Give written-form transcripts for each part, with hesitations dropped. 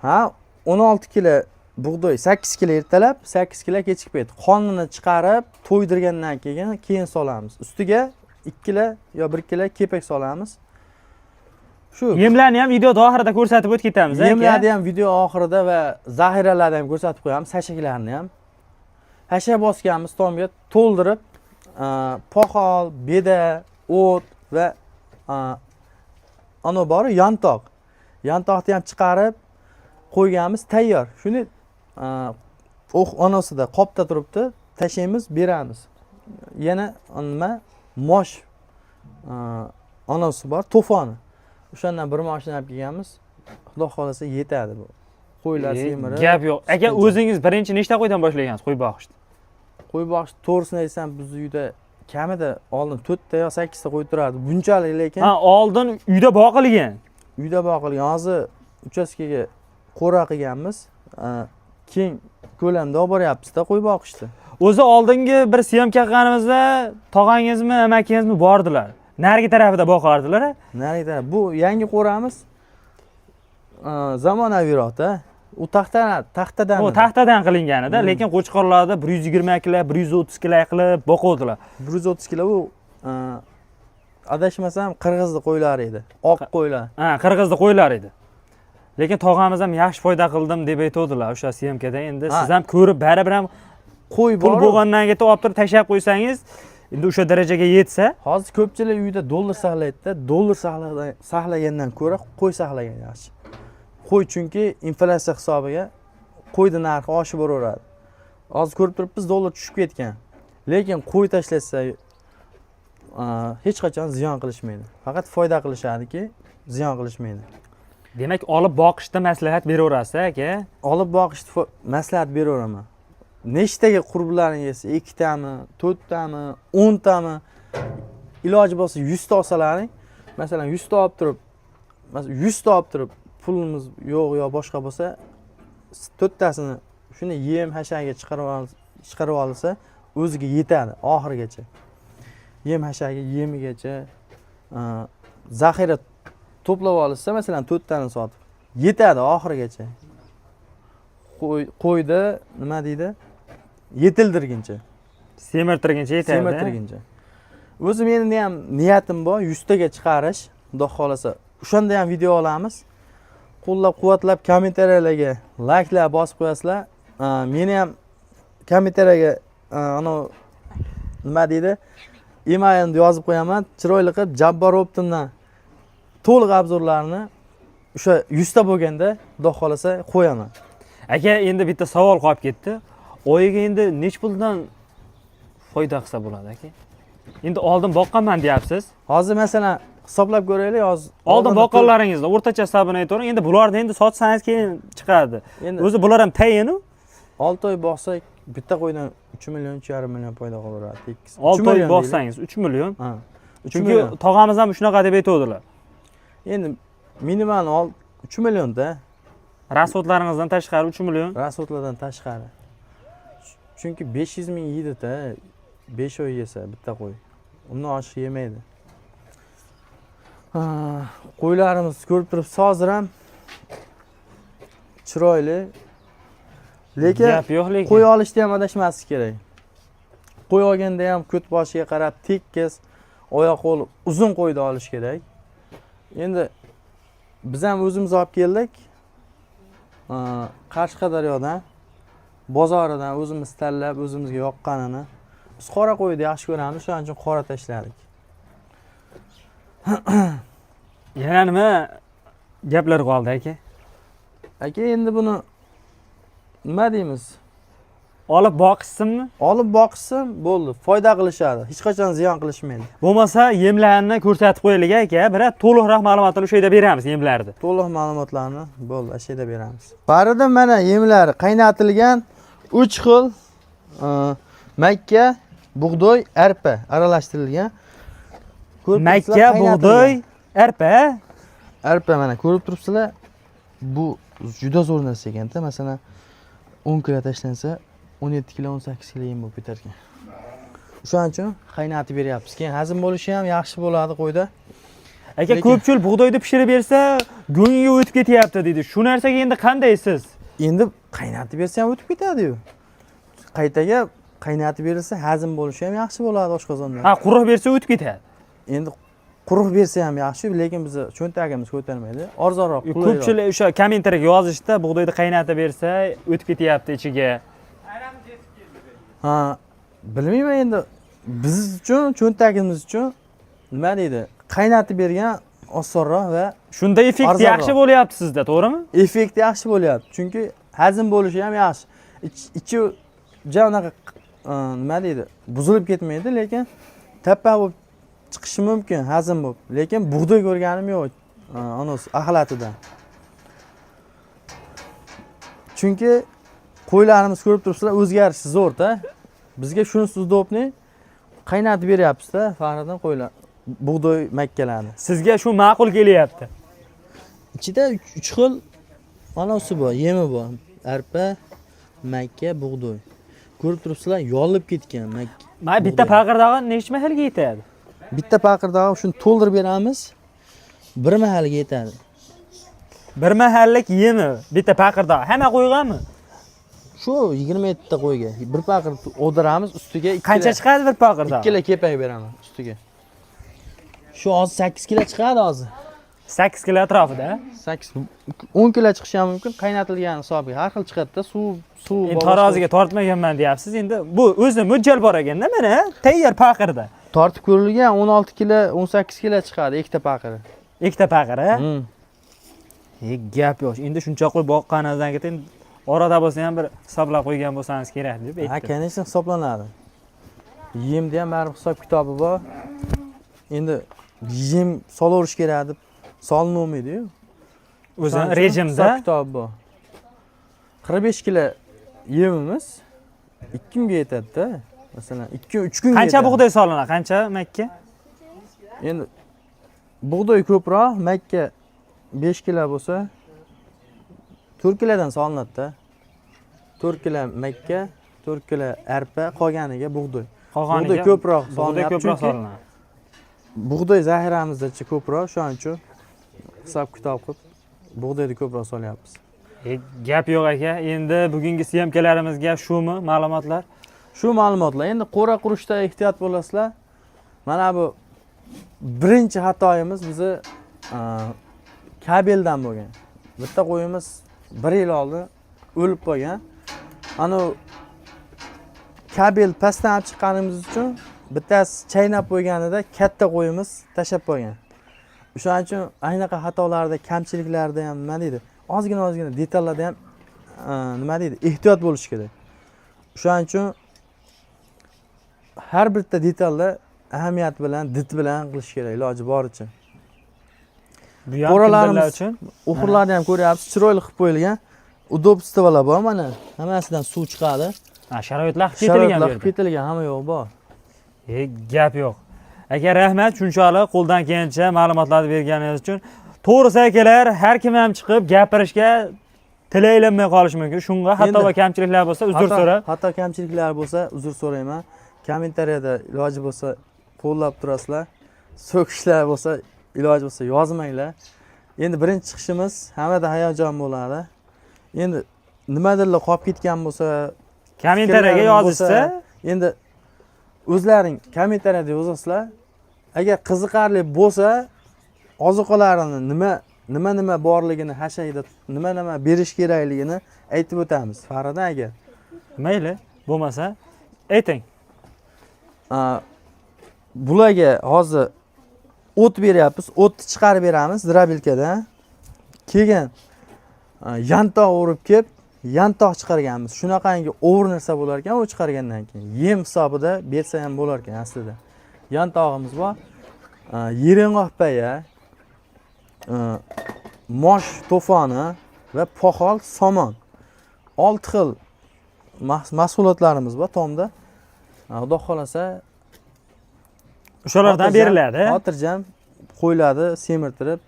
Ha, 16 kilo bug'doy, 8 kilo ertalab, 8 kilo kechki payt. Qonini chiqarib, to'ydirgandan keyin solamiz. Ustiga 2 kilo yo 1 kilo kepak solamiz. Shu. Yemlarni ham video oxirida ko'rsatib o'tib ketamiz. Yemlarni ham video oxirida va zaxiralarni ham ko'rsatib qo'yamiz, hashaklarni ham. Hashak bosganmiz tomga to'ldirib, poxol, beda, o't va ana bor yantoq. Yantoqni ham chiqarib qo'yganmiz, tayyor. Shuni onasida qopda turibdi, tashlaymiz, beramiz. Yana nima? Mosh onasi bor, to'foni. O'shandan bir mashina olib kelganmiz. Xudo xolasa yetadi bu. Qo'ylar semirib. Gap yo'q. Aka, o'zingiz birinchi nechta qo'ydan boshlagansiz qo'y boqishni? Qo'y boqish to'g'risini aytsam, bizni uyda kamida oldin 4 ta yo 8 ta qo'y turardi. Bunchalik lekin. Ha, oldin uyda boqilgan. Uyda boqilgan. Hozir uchastkaga qo'ra qilganmiz. Keng ko'lamda olib boryapmiz-da qo'y boqishni. O'zi oldingi bir syomka qilganimizda tog'angizmi, amakingizmi bordilar. Narigi tarafida boqardilar. Narigi taraf. Bu yangi qo'ramiz. Zamonaviyroq-da. U taxtadan. O taxtadan qilinganida, lekin qo'chqorlarda 120 kilo, 130 kilo qilib boquvdilar. 130 kilo u adashmasam qirg'izning qo'ylari edi. Oq qo'ylar. Ha, qirg'izning qo'ylari edi. Lekin tog'amiz ham yaxshi foyda qildim deb aytadilar o'sha syomkada. Endi siz ham ko'rib baribir ham qo'y pul bo'lgandan keyin olib turib tashlab qo'ysangiz, endi o'sha darajaga yetsa, hozir ko'pchilik uyda dollar saqlaydi-da. Dollar saqlagandan ko'ra qo'y saqlagan yaxshi. Qo'y chunki inflyatsiya hisobiga qo'yning narxi oshib boraveradi. Hozir ko'rib turibmiz, dollar tushib ketgan. Lekin qo'y tashlasa hech qachon ziyon qilishmaydi. Faqat foyda qilishadiki, ziyon qilishmaydi. Demak, olib boqishda maslahat beraverasiz, aka? Olib boqishda maslahat beraveraman. Nechtaga qurblaringiz 2 tami, 4 tami, 10 tami iloji bo'lsa 100 ta olsalaring, masalan 100 ta olib turib, masalan 100 ta olib turib pulimiz yo'q yo boshqa bo'lsa 4 tasini shuni yem hashagiga chiqarib olsa o'ziga yetadi oxirigacha. Yem hashagi yemigacha zaxira to'plab olsa, masalan 4 tani sotib yetadi oxirigacha. Qo'yda nima deydi? Yetildirguncha. Semirtirguncha yetadi. Semirtirguncha. O'zi mening ham niyatim bor 100 taga chiqarish, xudo xolasa. O'shanda ham video olamiz. Qo'llab-quvvatlab kommentariyalarga like'lar bosib qo'yasizlar. Meni ham kommentariyaga nima deydi? Emailni yozib qo'yaman. Chiroyli qilib Jabbar Optimdan to'liq obzorlarni o'sha 100 ta bo'lganda xudo xolasa qo'yaman. Aka, endi bitta savol qolib ketdi. Oyiga endi nech puldan foyda qilsa bo'ladi, aka? Endi oldin boqqanman deyapsiz. Hozir masalan hisoblab ko'raylik, hozir oldin boqqanlaringizda o'rtacha hisobini aytavering. Endi bularni endi sotsangiz keyin chiqadi. O'zi bular ham tayin-u. 6 oy boqsak, bitta qo'ydan 3 million, 3,5 million foyda qilaveradi. 6 oy boqsangiz 3 million. Ha. Chunki tog'amiz ham shunaqa deb aytadilar. Endi minimal 3 million-da. Rasxodlaringizdan tashqari 3 million. Rasxodlardan tashqari. Chunki 500 ming yeydi-da. 5 oy yesa bitta qo'y. Undan oshiq yemaydi. Qo'ylarimiz ko'rib turibsiz, hozir ham chiroyli. Lekin qo'y olishda ham adashmaslik kerak. Qo'y olganda ham ko't boshiga qarab tekis, oyoq qo'l uzun qo'yni olish kerak. Endi biz ham o'zimiz olib keldik. Qashqadaryodan, bozoridan o'zimiz tanlab, o'zimizga yoqqanini. Biz qora qo'yni yaxshi ko'ramiz, shuning uchun qora tashladik. Yana nima gaplar qoldi, aka? Aka, endi buni nima deymiz? Olib boqishsinmi? Olib boqishsin, bo'ldi. Foyda qilishadi. Hech qachon ziyon qilishmaydi. Bo'lmasa, yemlarni ko'rsatib qo'yaylik, aka. Biroq to'liqroq ma'lumotlarni o'sha yerda beramiz, yemlarni. To'liq ma'lumotlarni bo'ldi, o'sha yerda beramiz. Barida mana yemlari qaynatilgan 3 xil makka, bug'doy, arpa aralashtirilgan. Makka, bug'doy, arpa. Arpa mana ko'rib turibsizlar. Bu juda zo'r narsa ekan-da. Masalan, 10 kilo tashlansa 17 kilo 18 kilo yem bo'lib ketar ekan. O'shaning uchun qaynatib beryapmiz. Keyin hazm bo'lishi ham yaxshi bo'ladi qo'yda. Aka Lekin- ko'pchilik bug'doyni pishirib bersa, go'ngiga o'tib ketyapti deydi. Shu narsaga endi qandaysiz? Endi qaynatib bersa ham o'tib ketadi-yu. Qaytaga qaynatib berilsa hazm bo'lishi ham yaxshi bo'ladi oshqozonda. Ha, quruq bersa o'tib ketadi. Endi quruq bersa ham yaxshi, lekin biz cho'ntagimiz ko'tarmaydi. Arzonroq, qulayroq. Ko'pchilik o'sha kommentariyaga yozishda bug'doyni qaynatib bersa o'tib ketyapti ichiga. Ha, bilmayman endi biz uchun, cho'ntagimiz uchun nima deydi? Qaynatib bergan osonroq va Shunda effekt Arzonroq. yaxshi bo'lyapti sizda, to'g'rimi? effekti yaxshi bo'lyapti. Chunki hazm bo'lishi ham yaxshi. Ichi ja unaqa nima deydi? Buzilib ketmaydi, lekin tappa bo'lib chiqishi mumkin, hazm bo'lib. Lekin bug'doy ko'rganim yo'q. Anasi axlatidan. Chunki qo'ylarimiz ko'rib turibsizlar, o'zgarishi zo'r-da. Bizga shunisi udobni qaynatib beryapsiz-da, Fahriddin qo'ylar. Bug'doy makkalarni. Sizga shu ma'qul kelyapti. Ichida 3 xil anasi bor, yemi bor. Arpa, makka, bug'doy. Ko'rib turibsizlar, yolib ketgan makka. Mana bitta paqirdoqqa necha mahalga yetadi? Bitta paqirdoqni shuni to'ldirib beramiz. Bir mahalga yetadi. Bir mahallik yemi, bitta paqirdoq. Hamma qo'yganmi? Shu 27 ta qo'yga bir paqir o'diramiz, ustiga 2 Qancha chiqadi bir paqirdoq? 2 kilo kepak beraman ustiga. Shu hozir 8 kilo chiqadi hozir. 8 kilo atrofida. 8 10 kilo chiqishi ham mumkin, qaynatilgan hisobiga. Har xil chiqadi-da, suv Endi taroziga tortmaganman deyapsiz. Endi bu o'zi mo'ljal bor ekanda, mana tayyor paqirda. tortib ko'rilgan 16 kilo, 18 kilo chiqadi ikkita paqiri. Ikkita paqir, a? Gap yo'q. Endi shuncha qo'y boqqaningizdan keyin orada bo'lsa ham bir hisoblab qo'ygan bo'lsangiz kerak deb Ha, aytdim. конечно hisoblanadi. Yemda ham baribir hisob kitobi bor. Endi yem solaverish kerak deb solinmaydi-yu. O'zi Hisob rejimda kitobi bor. 45 kilo yemimiz 2 kunga yetadi-da. Masalan, 2-3 kunga qancha yetadi. bug'doy solinadi? Qancha makka? Endi bug'doy ko'proq, makka 5 kilo bo'lsa 4 kilodan solinadi-da. 4 kilo makka, 4 kilo arpa, qolganiga bug'doy. Bug'doy ko'proq bug'doy solinadi. ko'proq Chunki solinadi. bug'doy zaxiramizda ko'proq, shuning uchun hisob kitob qilib bug'doyni ko'proq solyapmiz. Gap yo'q aka. Endi bugungi syomkalarimizga shumi ma'lumotlar? Shu ma'lumotlar. Endi qo'ra qurishda ehtiyot bo'lasizlar. Mana bu birinchi xatoyimiz bizni kabeldan bo'lgan. Bitta qo'yimiz 1 yil oldin o'lib qolgan. Ana kabel pastdan olib chiqqanimiz uchun bittasi chaynab qo'yganida katta qo'yimiz tashab qo'ygan. O'shaning uchun aynaqa xatolarda, kamchiliklarda ham nima deydi? Ozgina detallarda ham nima deydi? Ehtiyot bo'lish kerak. O'shaning uchun har bitta detalda ahamiyat bilan, dit bilan qilish kerak iloji boricha. Bu ham Qo'ralarimiz kimlar uchun? Uxurlarni ham ko'ryapsiz, chiroyli qilib qo'yilgan. Udobstvolar bor mana. Hammasidan suv chiqadi. Ha, sharoitlar qilib ketilgan bu Sharoitlar qilib yerda. ketilgan, hamma yo'q bor. Gap yo'q. Aka rahmat, shunchalik qo'ldan kelgancha ma'lumotlarni berganingiz uchun. To'g'risi akalar, har kim ham chiqib gapirishga tili aylanmay qolishi mumkin. Shunga hatto va kamchiliklar bo'lsa uzr so'rab. Hatto kamchiliklar bo'lsa uzr so'rayman. Kommentariyada iloji bo'lsa qo'llab turasizlar. So'kishlar bo'lsa iloji bo'lsa yozmanglar. Endi birinchi chiqishimiz hammada hayajon bo'ladi. Endi nimadirlar qolib ketgan bo'lsa, Kommentariyaga yozishsa, endi o'zlaring kommentariyada yozasizlar. Agar qiziqarli bo'lsa, ozuqalarini nima borligini, hashayda nima berish kerakligini aytib o'tamiz. Faridan aka. mayli, bo'lmasa ayting. Bularga hozir o't beryapmiz. O'tni chiqarib beramiz drabilkadan. Keyin yantoq urib kelib, yantoq chiqarganmiz. Shunaqangi o'g'ir narsa bo'lar ekan, u chiqargandan keyin yem hisobida bersa ham bo'lar ekan aslida. Yantog'imiz bor. Yireng'oq paya, mosh to'foni va poxol somon. 6 xil mahsulotlarimiz bor tomda. Xudo xolasa O'shalardan beriladi. Xotirjam qo'yiladi, semirtirib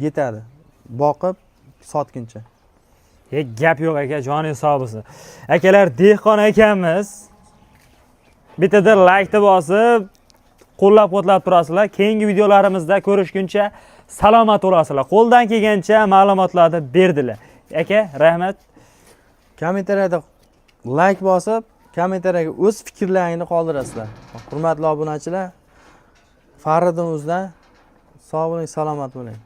yetadi. Boqib sotguncha. Gap yo'q aka, joningiz sog' bo'lsin. Akalar, dehqon ekanmiz. Bittadir like-ni bosib, qo'llab-quvvatlab turasizlar. Keyingi videolarimizda ko'rishguncha salomat bo'lasizlar. Qo'ldan kelgancha ma'lumotlarni berdilar. Aka, rahmat. Kommentariyada like bosib, kommentariyaga o'z fikrlaringni qoldirasizlar. Hurmatli obunachilar, Faridimizdan sog' bo'ling, salomat bo'ling.